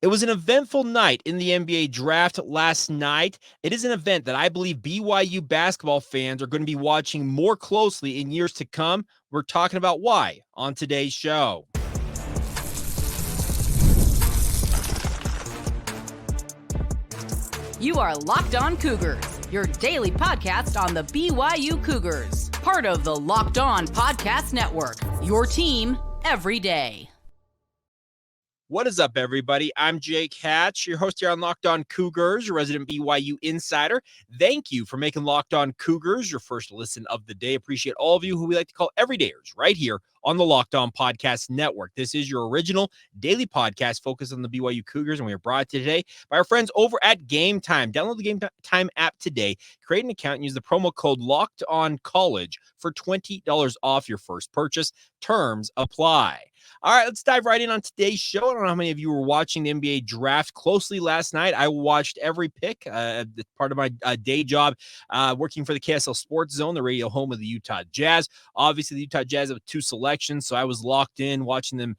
It was an eventful night in the NBA draft last night. It is an event that I believe BYU basketball fans are going to be watching more closely in years to come. We're talking about why on today's show. You are Locked On Cougars, your daily podcast on the BYU Cougars, part of the Locked On Podcast Network, your team every day. What is up, everybody? I'm Jake Hatch, your host here on Locked On Cougars, your resident BYU insider. Thank you for making Locked On Cougars your first listen of the day. Appreciate all of you who we like to call everydayers right here on the Locked On Podcast Network. This is your original daily podcast focused on the BYU Cougars, and we are brought to you today by our friends over at Game Time. Download the Game Time app today, create an account, and use the promo code LOCKEDONCollege for $20 off your first purchase. Terms apply. All right, let's dive right in on today's show. I don't know how many of you were watching the NBA draft closely last night. I watched every pick. Part of my day job working for the KSL Sports Zone, the radio home of the Utah Jazz. Obviously, the Utah Jazz have 2 selections, so I was locked in watching them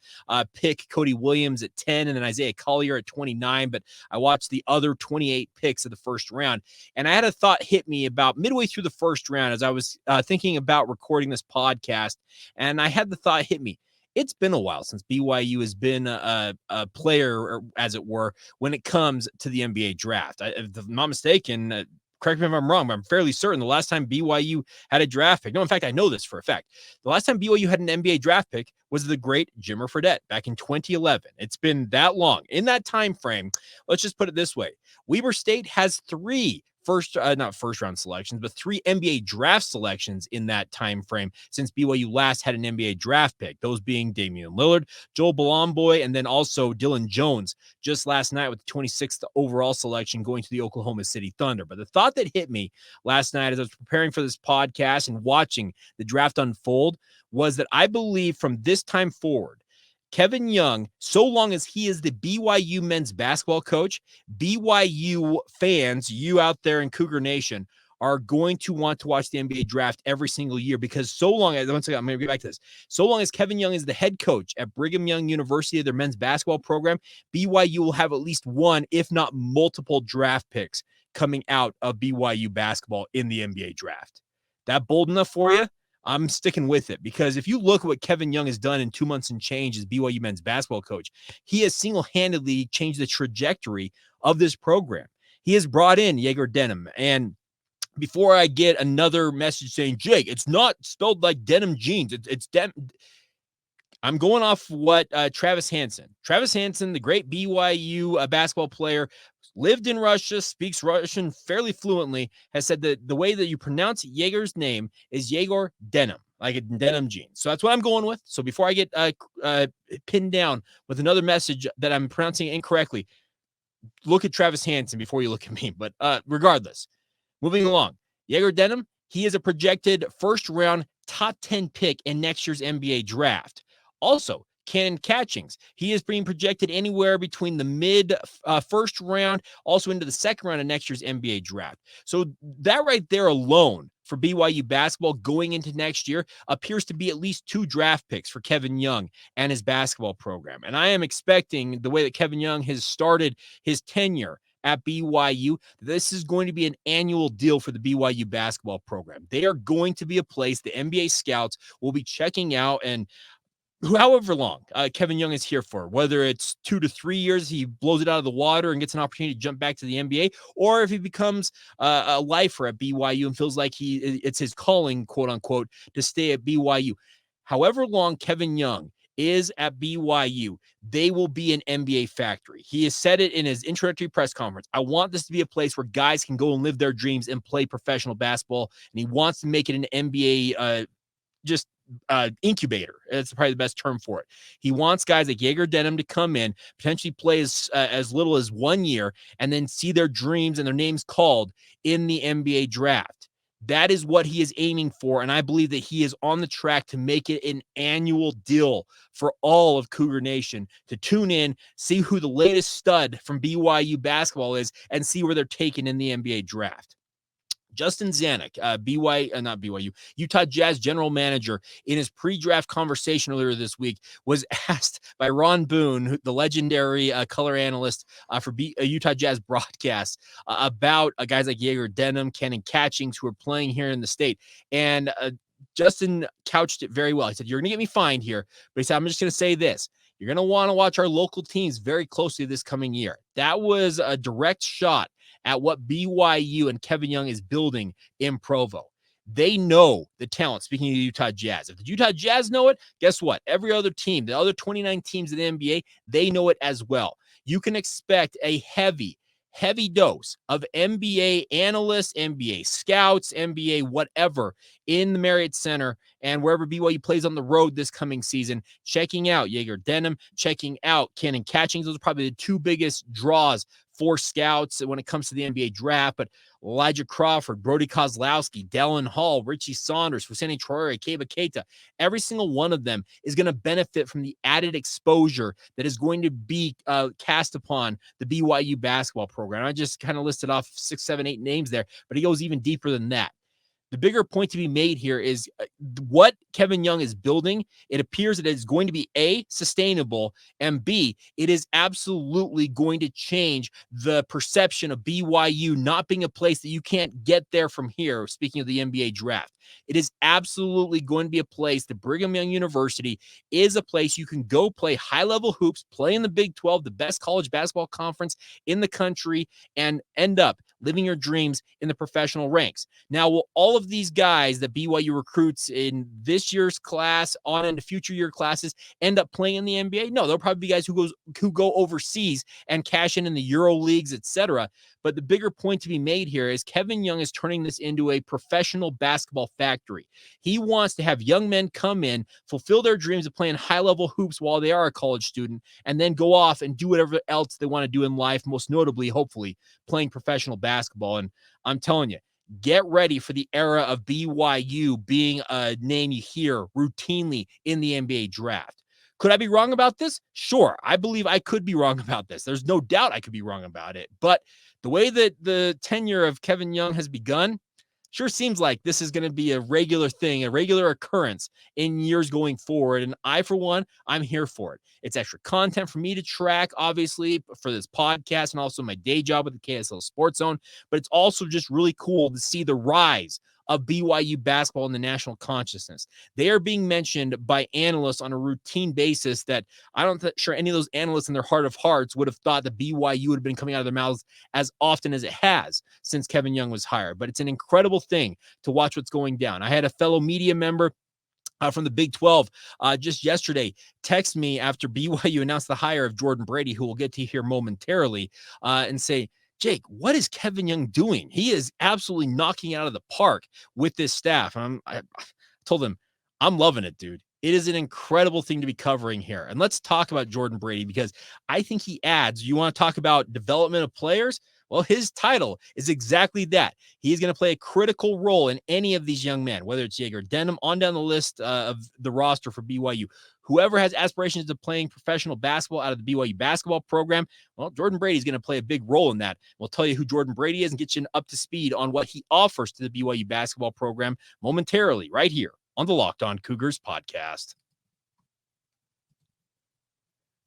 pick Cody Williams at 10 and then Isaiah Collier at 29, but I watched the other 28 picks of the first round, and I had a thought hit me about midway through the first round as I was thinking about recording this podcast, and I had the thought hit me. It's been a while since BYU has been a player, or as it were, when it comes to the NBA draft. If I'm not mistaken, correct me if I'm wrong, but I'm fairly certain the last time BYU had a draft pick. No, in fact, I know this for a fact. The last time BYU had an NBA draft pick was the great Jimmer Fredette back in 2011. It's been that long. In that time frame, let's just put it this way. Weber State has 3 not first round selections, but 3 NBA draft selections in that time frame since BYU last had an NBA draft pick, those being Damian Lillard, Joel Bolomboy, and then also Dylan Jones just last night with the 26th overall selection going to the Oklahoma City Thunder. But the thought that hit me last night as I was preparing for this podcast and watching the draft unfold was that I believe from this time forward, Kevin Young, so long as he is the BYU men's basketball coach, BYU fans, you out there in Cougar Nation, are going to want to watch the NBA draft every single year because so long as, once again, I'm going to get back to this, so long as Kevin Young is the head coach at Brigham Young University, their men's basketball program, BYU will have at least one, if not multiple draft picks coming out of BYU basketball in the NBA draft. That bold enough for you? I'm sticking with it because if you look at what Kevin Young has done in 2 months and change as BYU men's basketball coach, he has single-handedly changed the trajectory of this program. He has brought in Egor Demin, and before I get another message saying, Jake, it's not spelled like denim jeans, it's I'm going off what Travis Hansen, the great BYU basketball player, lived in Russia, speaks Russian fairly fluently, has said that the way that you pronounce Egor's name is Egor Denim, like a denim jeans. So that's what I'm going with. So before I get pinned down with another message that I'm pronouncing incorrectly, look at Travis Hansen before you look at me. But regardless, moving along, Egor Denim, he is a projected first-round top 10 pick in next year's NBA draft. Also, Kanon Catchings, he is being projected anywhere between the mid first round, also into the second round of next year's NBA draft. So that right there alone for BYU basketball going into next year appears to be at least 2 draft picks for Kevin Young and his basketball program. And I am expecting the way that Kevin Young has started his tenure at BYU, this is going to be an annual deal for the BYU basketball program. They are going to be a place the NBA scouts will be checking out, and however long Kevin Young is here for, whether it's 2 to 3 years, he blows it out of the water and gets an opportunity to jump back to the NBA, or if he becomes a lifer at BYU and feels like it's his calling, quote unquote, to stay at BYU. However long Kevin Young is at BYU, they will be an NBA factory. He has said it in his introductory press conference. I want this to be a place where guys can go and live their dreams and play professional basketball, and he wants to make it an NBA incubator. That's probably the best term for it. He wants guys like Egor Denim to come in, potentially play as little as 1 year, and then see their dreams and their names called in the NBA draft. That is what he is aiming for, and I believe that he is on the track to make it an annual deal for all of Cougar Nation to tune in, see who the latest stud from BYU basketball is, and see where they're taken in the NBA draft. Justin Zanuck, not BYU, Utah Jazz general manager, in his pre-draft conversation earlier this week, was asked by Ron Boone, the legendary color analyst for Utah Jazz broadcast, about guys like Egor, Demin, Kanon, Catchings, who are playing here in the state. And Justin couched it very well. He said, "You're going to get me fined here," but he said, "I'm just going to say this. You're going to want to watch our local teams very closely this coming year." That was a direct shot at what BYU and Kevin Young is building in Provo. They know the talent, speaking of the Utah Jazz. If the Utah Jazz know it, guess what? Every other team, the other 29 teams in the NBA, they know it as well. You can expect a heavy dose of NBA analysts, NBA scouts, NBA whatever in the Marriott Center and wherever BYU plays on the road this coming season, checking out Egor Demin, checking out Kanon Catchings. Those are probably the two biggest draws for scouts when it comes to the NBA draft. But Elijah Crawford, Brody Kozlowski, Dallin Hall, Richie Saunders, Hussein Traore, Keba Keita, every single one of them is going to benefit from the added exposure that is going to be cast upon the BYU basketball program. I just kind of listed off 6, 7, 8 names there, but he goes even deeper than that. The bigger point to be made here is what Kevin Young is building. It appears that it is going to be A, sustainable, and B, it is absolutely going to change the perception of BYU not being a place that you can't get there from here, speaking of the NBA draft. It is absolutely going to be a place that Brigham Young University is a place you can go play high-level hoops, play in the Big 12, the best college basketball conference in the country, and end up living your dreams in the professional ranks. Now, will all of these guys that BYU recruits in this year's class on into future year classes end up playing in the NBA? No, there'll probably be guys who go overseas and cash in the Euro leagues, etc. But the bigger point to be made here is Kevin Young is turning this into a professional basketball factory. He wants to have young men come in, fulfill their dreams of playing high-level hoops while they are a college student, and then go off and do whatever else they want to do in life, most notably, hopefully, playing professional basketball. And I'm telling you, get ready for the era of BYU being a name you hear routinely in the NBA draft. Could I be wrong about this? Sure. I believe I could be wrong about this. There's no doubt I could be wrong about it. But the way that the tenure of Kevin Young has begun, sure seems like this is going to be a regular thing, a regular occurrence in years going forward. And I, for one, I'm here for it. It's extra content for me to track, obviously, for this podcast and also my day job with the KSL Sports Zone. But it's also just really cool to see the rise of BYU basketball in the national consciousness. They are being mentioned by analysts on a routine basis that I don't sure any of those analysts in their heart of hearts would have thought that BYU would have been coming out of their mouths as often as it has since Kevin Young was hired. But it's an incredible thing to watch what's going down. I had a fellow media member from the Big 12 just yesterday text me after BYU announced the hire of Jordan Brady, who we'll get to hear momentarily, and say, "Jake, what is Kevin Young doing? He is absolutely knocking it out of the park with this staff." And I told him, "I'm loving it, dude. It is an incredible thing to be covering here." And let's talk about Jordan Brady, because I think he adds, you want to talk about development of players? Well, his title is exactly that. He's going to play a critical role in any of these young men, whether it's Egor Demin, on down the list of the roster for BYU. Whoever has aspirations of playing professional basketball out of the BYU basketball program, well, Jordan Brady is going to play a big role in that. We'll tell you who Jordan Brady is and get you up to speed on what he offers to the BYU basketball program momentarily, right here on the Locked On Cougars podcast.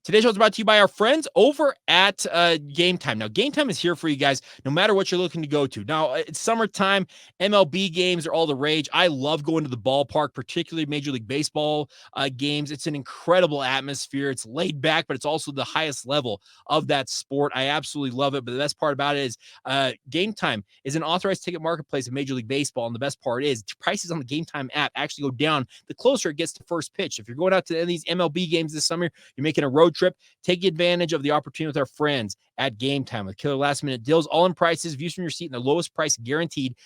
Today's show is brought to you by our friends over at Game Time. Now, Game Time is here for you guys, no matter what you're looking to go to. Now, it's summertime. MLB games are all the rage. I love going to the ballpark, particularly Major League Baseball games. It's an incredible atmosphere. It's laid back, but it's also the highest level of that sport. I absolutely love it. But the best part about it is Game Time is an authorized ticket marketplace of Major League Baseball. And the best part is prices on the Game Time app actually go down the closer it gets to first pitch. If you're going out to these MLB games this summer, you're making a road trip, take advantage of the opportunity with our friends at Game Time with killer last minute deals, all in prices, views from your seat, and the lowest price guaranteed.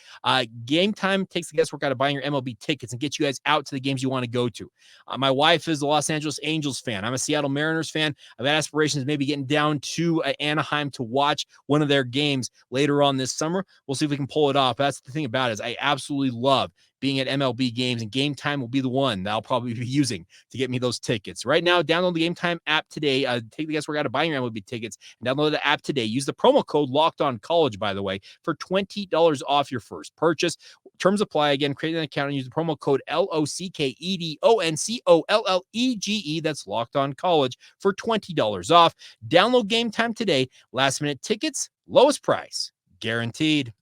Game Time takes the guesswork out of buying your MLB tickets and gets you guys out to the games you want to go to. My wife is a Los Angeles Angels fan. I'm a Seattle Mariners fan. I've had aspirations of maybe getting down to Anaheim to watch one of their games later on this summer. We'll see if we can pull it off. That's the thing about it, is I absolutely love being at MLB games, and Game Time will be the one that I'll probably be using to get me those tickets. Right now, download the Game Time app today. Take the guesswork out of buying your MLB tickets and download the app today. Use the promo code LOCKEDONCollege, by the way, for $20 off your first purchase. Terms apply. Again, create an account and use the promo code LOCKEDONCOLLEGE. That's Locked On College for $20 off. Download Game Time today. Last minute tickets, lowest price, guaranteed.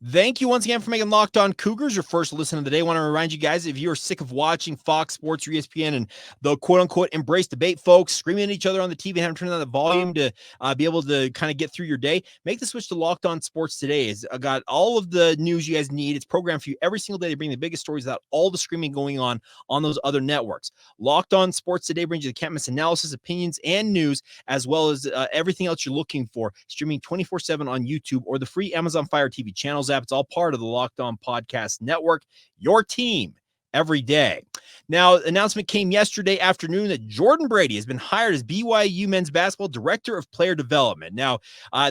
Thank you once again for making Locked On Cougars your first listen of the day. I want to remind you guys, if you're sick of watching Fox Sports or ESPN and the quote-unquote embrace debate folks screaming at each other on the TV and having to turn down the volume to be able to kind of get through your day, make the switch to Locked On Sports today. It's got all of the news you guys need. It's programmed for you every single day. They bring the biggest stories without all the screaming going on those other networks. Locked On Sports today brings you the can't-miss analysis, opinions, and news, as well as everything else you're looking for, streaming 24/7 on YouTube or the free Amazon Fire TV channels app. It's all part of the Locked On Podcast Network, your team every day. Now, announcement came yesterday afternoon that Jordan Brady has been hired as BYU men's basketball director of player development. Now,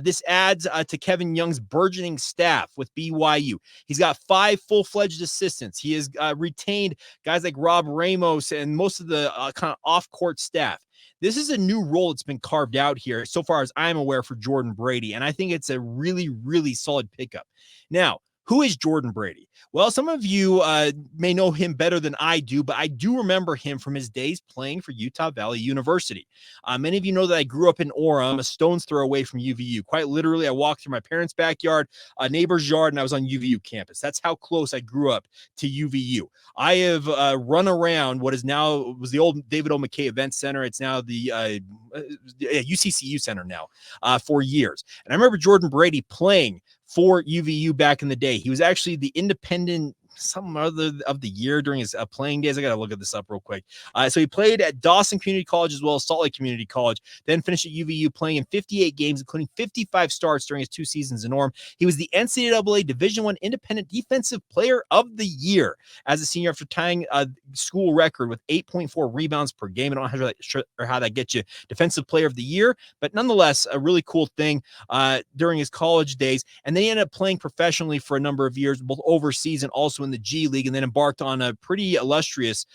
this adds to Kevin Young's burgeoning staff with BYU. He's got 5 full-fledged assistants. He has retained guys like Rob Ramos and most of the kind of off-court staff. This is a new role that's been carved out here, so far as I'm aware, for Jordan Brady, and I think it's a really, really solid pickup. Now, who is Jordan Brady? Well, some of you may know him better than I do, but I do remember him from his days playing for Utah Valley University. Many of you know that I grew up in Orem, a stone's throw away from UVU. Quite literally, I walked through my parents' backyard, a neighbor's yard, and I was on UVU campus. That's how close I grew up to UVU. I have run around what is now was the old David O. McKay Event Center. It's now the UCCU Center now for years. And I remember Jordan Brady playing for UVU back in the day. He was actually the independent some other of the year during his playing days. I got to look at this up real quick. So he played at Dawson Community College as well as Salt Lake Community College, then finished at UVU playing in 58 games, including 55 starts during his 2 seasons in Orem. He was the NCAA Division I Independent Defensive Player of the Year as a senior after tying a school record with 8.4 rebounds per game. I don't know how that gets you Defensive Player of the Year, but nonetheless, a really cool thing during his college days. And then he ended up playing professionally for a number of years, both overseas and also in the G League, and then embarked on a pretty illustrious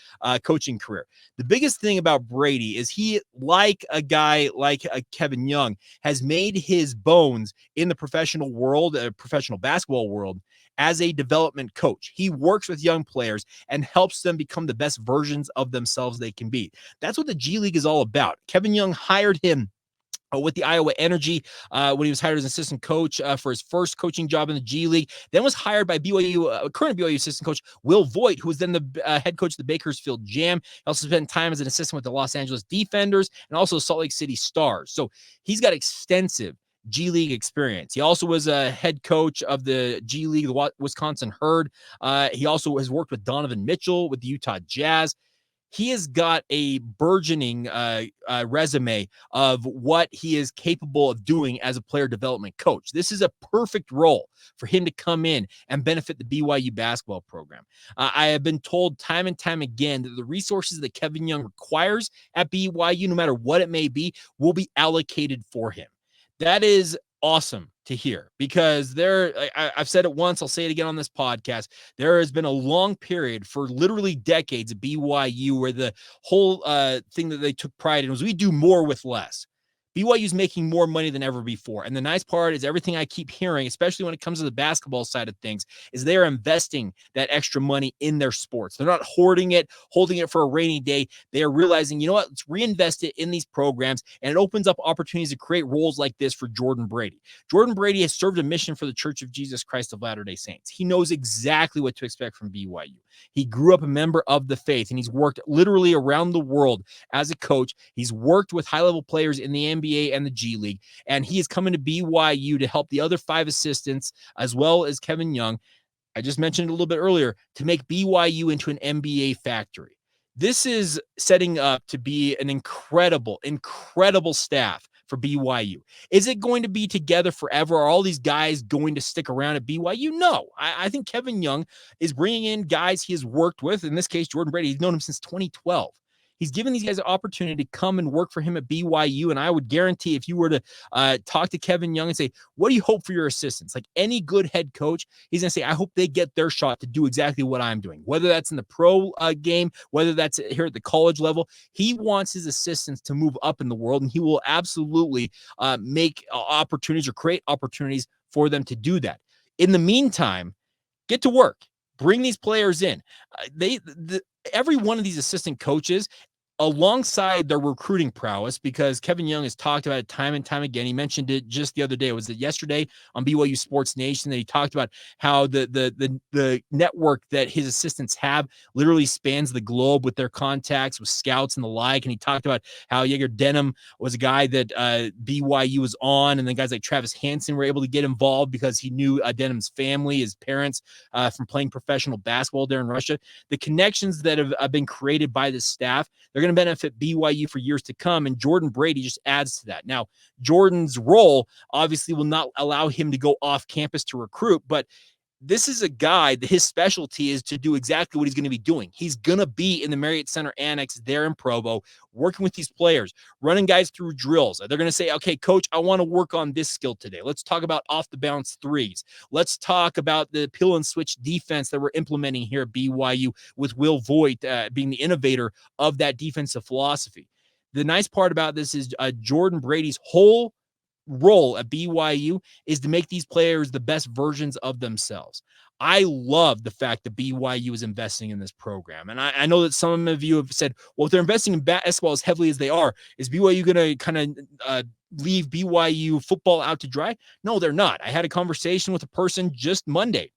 coaching career. The biggest thing about Brady is he, like a guy like Kevin Young, has made his bones in the professional world, professional basketball world, as a development coach. He works with young players and helps them become the best versions of themselves they can be. That's what the G League is all about. Kevin Young hired him with the Iowa Energy when he was hired as an assistant coach for his first coaching job in the G League, then was hired by BYU, current BYU assistant coach Will Voigt, who was then the head coach of the Bakersfield Jam. He also spent time as an assistant with the Los Angeles Defenders and also Salt Lake City Stars. So he's got extensive G League experience. He also was a head coach of the G League, the Wisconsin Herd. He also has worked with Donovan Mitchell with the Utah Jazz. He has got a burgeoning resume of what he is capable of doing as a player development coach. This is a perfect role for him to come in and benefit the BYU basketball program. I have been told time and time again that the resources that Kevin Young requires at BYU, no matter what it may be, will be allocated for him. That is awesome to hear, because I've said it once, I'll say it again on this podcast. There has been a long period for literally decades at BYU where the whole thing that they took pride in was we do more with less. BYU is making more money than ever before. And the nice part is everything I keep hearing, especially when it comes to the basketball side of things, is they are investing that extra money in their sports. They're not hoarding it, holding it for a rainy day. They are realizing, you know what, let's reinvest it in these programs. And it opens up opportunities to create roles like this for Jordan Brady. Jordan Brady has served a mission for the Church of Jesus Christ of Latter-day Saints. He knows exactly what to expect from BYU. He grew up a member of the faith, and he's worked literally around the world as a coach. He's worked with high-level players in the NBA and the G League, and he is coming to BYU to help the other 5 assistants, as well as Kevin Young, I just mentioned it a little bit earlier, to make BYU into an NBA factory. This is setting up to be an incredible staff for BYU. Is it going to be together forever? Are all these guys going to stick around at BYU? No. I think Kevin Young is bringing in guys he has worked with. In this case, Jordan Brady, he's known him since 2012. He's given these guys an opportunity to come and work for him at BYU. And I would guarantee if you were to talk to Kevin Young and say, what do you hope for your assistants? Like any good head coach, he's going to say, I hope they get their shot to do exactly what I'm doing, whether that's in the pro game, whether that's here at the college level. He wants his assistants to move up in the world, and he will absolutely make opportunities or create opportunities for them to do that. In the meantime, get to work. Bring these players in. Every one of these assistant coaches, alongside their recruiting prowess, because Kevin Young has talked about it time and time again. He mentioned it just the other day. Was it yesterday on BYU Sports Nation that he talked about how the network that his assistants have literally spans the globe with their contacts with scouts and the like. And he talked about how Egor Demin was a guy that BYU was on, and then guys like Travis Hansen were able to get involved because he knew Denham's family, his parents, from playing professional basketball there in Russia. The connections that have been created by this staff, they're going to benefit BYU for years to come, and Jordan Brady just adds to that. Now, Jordan's role obviously will not allow him to go off campus to recruit, but this is a guy that his specialty is to do exactly what he's going to be doing. He's going to be in the Marriott Center Annex there in Provo, working with these players, running guys through drills. They're going to say, okay, coach, I want to work on this skill today. Let's talk about off the bounce threes. Let's talk about the peel and switch defense that we're implementing here at BYU with Will Voigt being the innovator of that defensive philosophy. The nice part about this is Jordan Brady's whole role at BYU is to make these players the best versions of themselves. I love the fact that BYU is investing in this program. And I know that some of you have said, well, if they're investing in basketball as heavily as they are, is BYU going to kind of leave BYU football out to dry? No, they're not. I had a conversation with a person just Monday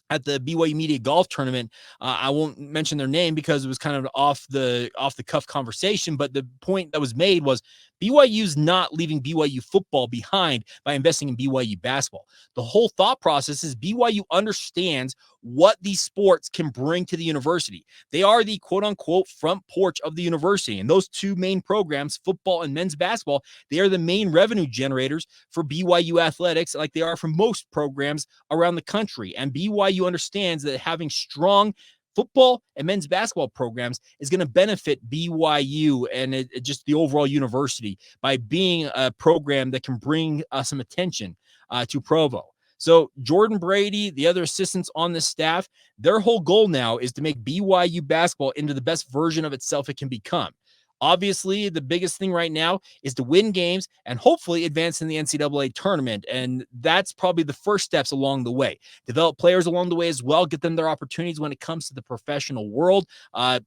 at the BYU Media Golf Tournament. I won't mention their name because it was kind of off the cuff conversation, but the point that was made was BYU's not leaving BYU football behind by investing in BYU basketball. The whole thought process is BYU understands what these sports can bring to the university. They are the quote unquote front porch of the university. And those two main programs, football and men's basketball, they are the main revenue generators for BYU Athletics, like they are for most programs around the country. And BYU understands that having strong football and men's basketball programs is going to benefit BYU and just the overall university by being a program that can bring some attention to Provo. So Jordan Brady, the other assistants on the staff, their whole goal now is to make BYU basketball into the best version of itself it can become. Obviously, the biggest thing right now is to win games and hopefully advance in the NCAA tournament. And that's probably the first steps along the way. Develop players along the way as well, get them their opportunities when it comes to the professional world,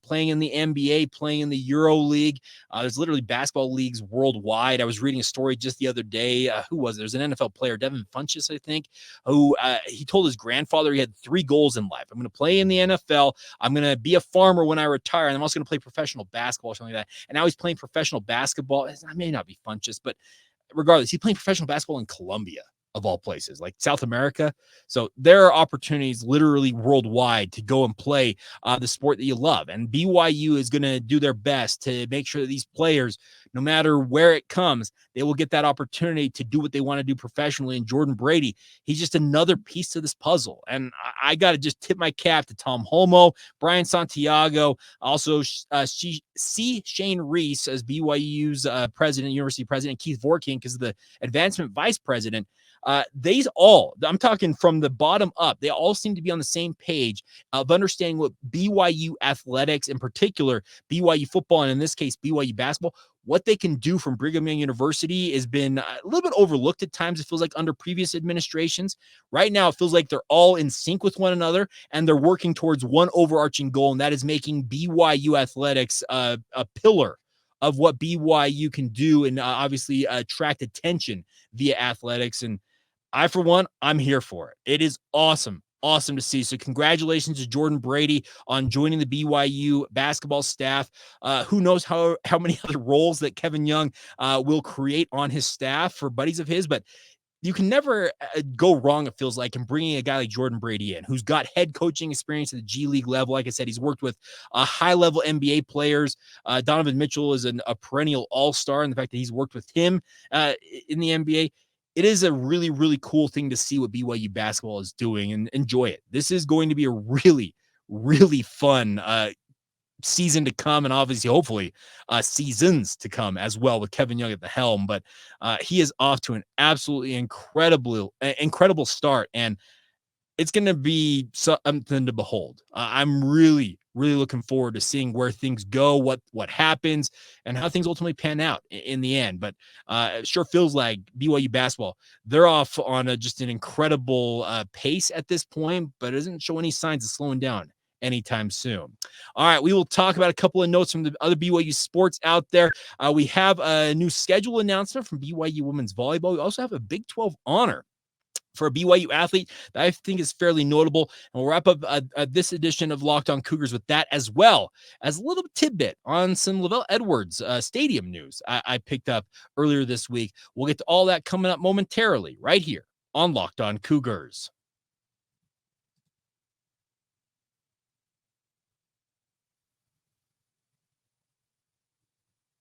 playing in the NBA, playing in the Euro League. There's literally basketball leagues worldwide. I was reading a story just the other day. Who was it? There's an NFL player, Devin Funchess, I think, who he told his grandfather he had 3 goals in life. I'm going to play in the NFL. I'm going to be a farmer when I retire. And I'm also going to play professional basketball or something like that. And now he's playing professional basketball. I may not be Funchess, but regardless, he's playing professional basketball in Colombia, of all places, like South America. So there are opportunities literally worldwide to go and play the sport that you love. And BYU is going to do their best to make sure that these players, no matter where it comes, they will get that opportunity to do what they want to do professionally. And Jordan Brady, he's just another piece to this puzzle. And I got to just tip my cap to Tom Holmoe, Brian Santiago, also C. Shane Reese as BYU's president, university president, Keith Vorking, because of the advancement vice president. I'm talking from the bottom up, they all seem to be on the same page of understanding what BYU athletics, in particular BYU football, and in this case BYU basketball, what they can do from Brigham Young University has been a little bit overlooked at times. It feels like under previous administrations. Right now, it feels like they're all in sync with one another, and they're working towards one overarching goal, and that is making BYU athletics a pillar of what BYU can do and obviously attract attention via athletics. And I, for one, I'm here for it. It is awesome to see. So congratulations to Jordan Brady on joining the BYU basketball staff. Who knows how many other roles that Kevin Young will create on his staff for buddies of his, but you can never go wrong, it feels like, in bringing a guy like Jordan Brady in, who's got head coaching experience at the G League level. Like I said, he's worked with high-level NBA players. Donovan Mitchell is a perennial all-star, and the fact that he's worked with him in the NBA, it is a really, really cool thing to see what BYU basketball is doing, and enjoy it. This is going to be a really, really fun season to come, and obviously, hopefully, seasons to come as well with Kevin Young at the helm. But he is off to an absolutely incredible start, and it's going to be something to behold. I'm really, really looking forward to seeing where things go, what happens, and how things ultimately pan out in the end. But it sure feels like BYU basketball, they're off on just an incredible pace at this point, but it doesn't show any signs of slowing down anytime soon. All right, we will talk about a couple of notes from the other BYU sports out there. We have a new schedule announcement from BYU women's volleyball. We also have a Big 12 honor for a BYU athlete that I think is fairly notable. And we'll wrap up this edition of Locked On Cougars with that, as well as a little tidbit on some LaVell Edwards Stadium news I picked up earlier this week. We'll get to all that coming up momentarily right here on Locked On Cougars.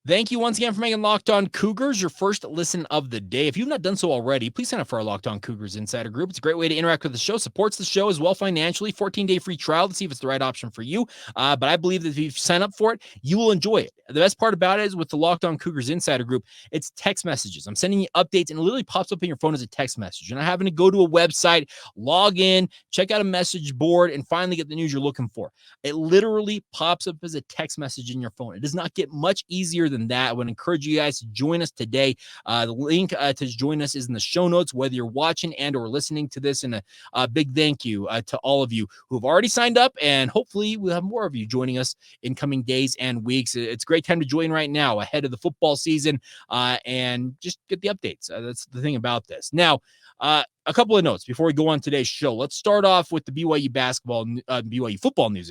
Thank you once again for making Locked On Cougars your first listen of the day. If you've not done so already, please sign up for our Locked On Cougars Insider Group. It's a great way to interact with the show, supports the show as well financially. 14-day free trial to see if it's the right option for you. But I believe that if you sign up for it, you will enjoy it. The best part about it is with the Locked On Cougars Insider Group, it's text messages. I'm sending you updates, and it literally pops up in your phone as a text message. You're not having to go to a website, log in, check out a message board, and finally get the news you're looking for. It literally pops up as a text message in your phone. It does not get much easier than that. I would encourage you guys to join us today. The link to join us is in the show notes, whether you're watching and or listening to this. And a big thank you to all of you who have already signed up, and hopefully we'll have more of you joining us in coming days and weeks. It's a great time to join right now ahead of the football season and just get the updates. That's the thing about this. Now, a couple of notes before we go on today's show. Let's start off with the BYU football news,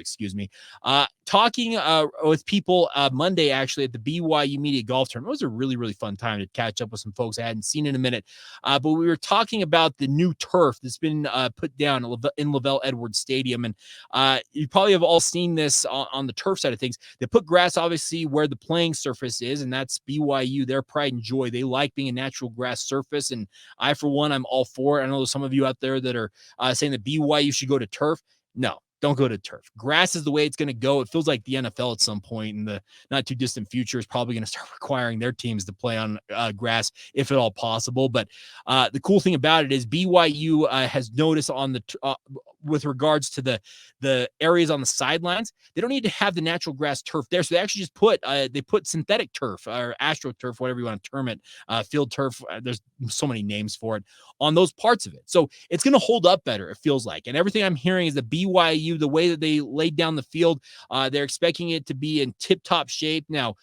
talking with people Monday, actually, at the BYU Media Golf Tournament. It was a really, really fun time to catch up with some folks I hadn't seen in a minute. But we were talking about the new turf that's been put down in LaVell Edwards Stadium. And you probably have all seen this on the turf side of things. They put grass, obviously, where the playing surface is, and that's BYU, their pride and joy. They like being a natural grass surface, and I, for one, I'm all for it. I know there's some of you out there that are saying that BYU should go to turf. No, don't go to turf. Grass is the way it's going to go. It feels like the NFL at some point in the not too distant future is probably going to start requiring their teams to play on grass, if at all possible. But the cool thing about it is BYU has noticed on the with regards to the areas on the sidelines, they don't need to have the natural grass turf there. So they actually just put synthetic turf or astroturf, whatever you want to term it, field turf. There's so many names for it on those parts of it. So it's going to hold up better, it feels like. And everything I'm hearing is that BYU, the way that they laid down the field, they're expecting it to be in tip-top shape. Now,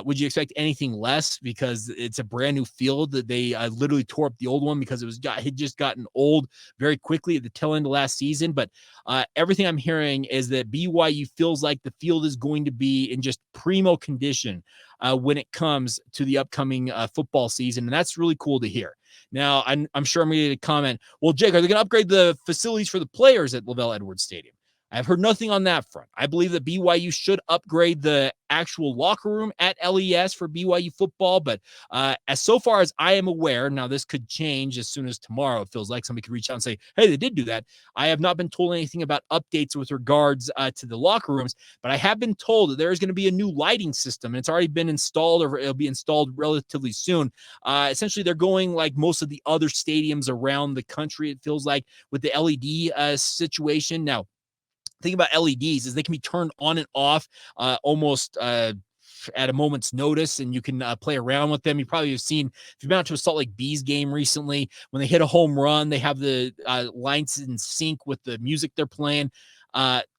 would you expect anything less, because it's a brand new field that they literally tore up the old one because it had just gotten old very quickly at the tail end of last season. But everything I'm hearing is that BYU feels like the field is going to be in just primo condition when it comes to the upcoming football season. And that's really cool to hear. Now, I'm sure I'm ready to comment, well, Jake, are they going to upgrade the facilities for the players at LaVell Edwards Stadium? I've heard nothing on that front. I believe that BYU should upgrade the actual locker room at LES for BYU football, but as so far as I am aware, now this could change as soon as tomorrow. It feels like somebody could reach out and say, hey, they did do that. I have not been told anything about updates with regards to the locker rooms, but I have been told that there is going to be a new lighting system, and it's already been installed, or it'll be installed relatively soon. Essentially, they're going like most of the other stadiums around the country, it feels like, with the LED situation. Now, thing about LEDs is they can be turned on and off almost at a moment's notice, and you can play around with them. You probably have seen, if you've been out to a Salt Lake Bees game recently, when they hit a home run, they have the lights in sync with the music they're playing.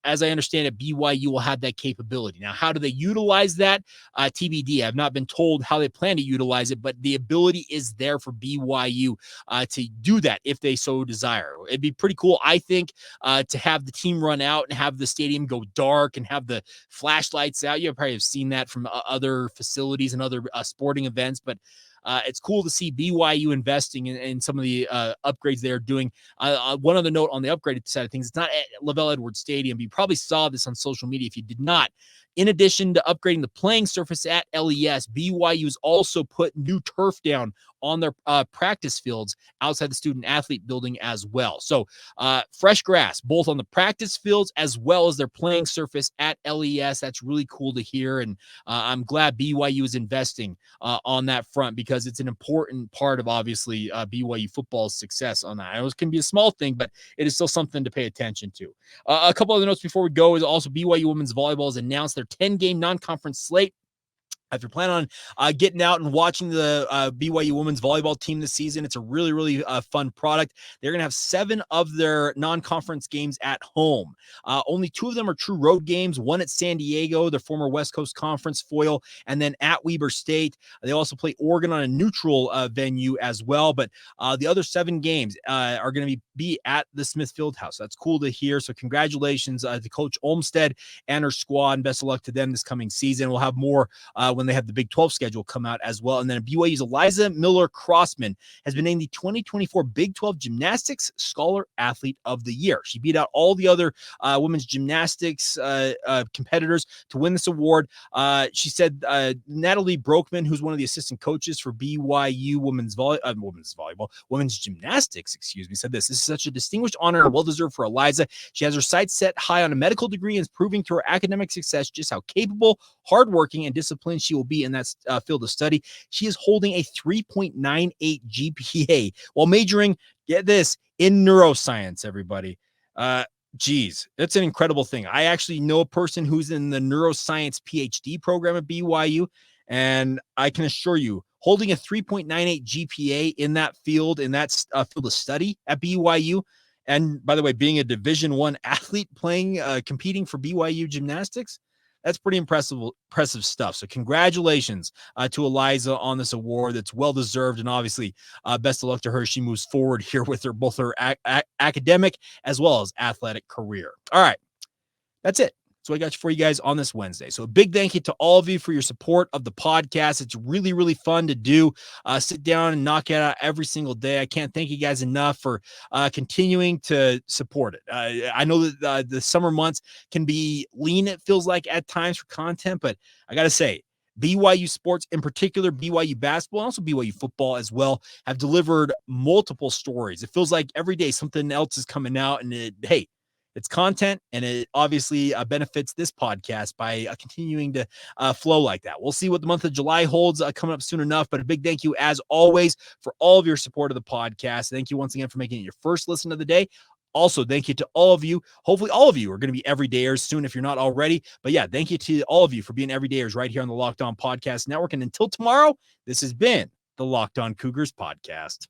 As I understand it, BYU will have that capability. Now, how do they utilize that? TBD. I've not been told how they plan to utilize it, but the ability is there for BYU to do that if they so desire. It'd be pretty cool, I think, to have the team run out and have the stadium go dark and have the flashlights out. You probably have seen that from other facilities and other sporting events, but it's cool to see BYU investing in some of the upgrades they're doing. One other note on the upgraded side of things, it's not at LaVell Edwards Stadium, but you probably saw this on social media. If you did not, in addition to upgrading the playing surface at LES, BYU's also put new turf down on their practice fields outside the student athlete building as well. So fresh grass, both on the practice fields as well as their playing surface at LES. That's really cool to hear. And I'm glad BYU is investing on that front because it's an important part of obviously BYU football's success on that. I know it can be a small thing, but it is still something to pay attention to. A couple other notes before we go is also BYU women's volleyball has announced their 10-game non-conference slate. If you're planning on getting out and watching the BYU women's volleyball team this season, it's a really, really fun product. They're going to have 7 of their non-conference games at home. Only 2 of them are true road games, one at San Diego, their former West Coast Conference foil, and then at Weber State. They also play Oregon on a neutral venue as well, but the other 7 games are going to be at the Smith Fieldhouse. That's cool to hear. So congratulations to Coach Olmstead and her squad, and best of luck to them this coming season. We'll have more when they have the Big 12 schedule come out as well. And then BYU's Eliza Miller-Crossman has been named the 2024 Big 12 Gymnastics Scholar Athlete of the Year. She beat out all the other women's gymnastics competitors to win this award. She said Natalie Broekman, who's one of the assistant coaches for BYU women's gymnastics, said this is such a distinguished honor and well-deserved for Eliza. She has her sights set high on a medical degree and is proving through her academic success just how capable, hardworking, and disciplined she will be in that field of study. She is holding a 3.98 GPA while majoring, get this, in neuroscience, everybody. Geez, that's an incredible thing. I actually know a person who's in the neuroscience PhD program at BYU, and I can assure you, holding a 3.98 GPA in that field, in that field of study at BYU, and by the way, being a Division I athlete competing for BYU gymnastics, that's pretty impressive stuff. So congratulations to Eliza on this award. That's well-deserved. And obviously, best of luck to her. She moves forward here with both her academic as well as athletic career. All right. That's it. So I got for you guys on this Wednesday. So a big thank you to all of you for your support of the podcast. It's really, really fun to do. Sit down and knock it out every single day. I can't thank you guys enough for continuing to support it. I know that the summer months can be lean, it feels like at times for content, but I got to say, BYU sports, in particular, BYU basketball, and also BYU football as well, have delivered multiple stories. It feels like every day something else is coming out, and it's content, and it obviously benefits this podcast by continuing to flow like that. We'll see what the month of July holds coming up soon enough, but a big thank you, as always, for all of your support of the podcast. Thank you once again for making it your first listen of the day. Also, thank you to all of you. Hopefully, all of you are going to be everydayers soon if you're not already. But yeah, thank you to all of you for being everydayers right here on the Locked On Podcast Network. And until tomorrow, this has been the Locked On Cougars podcast.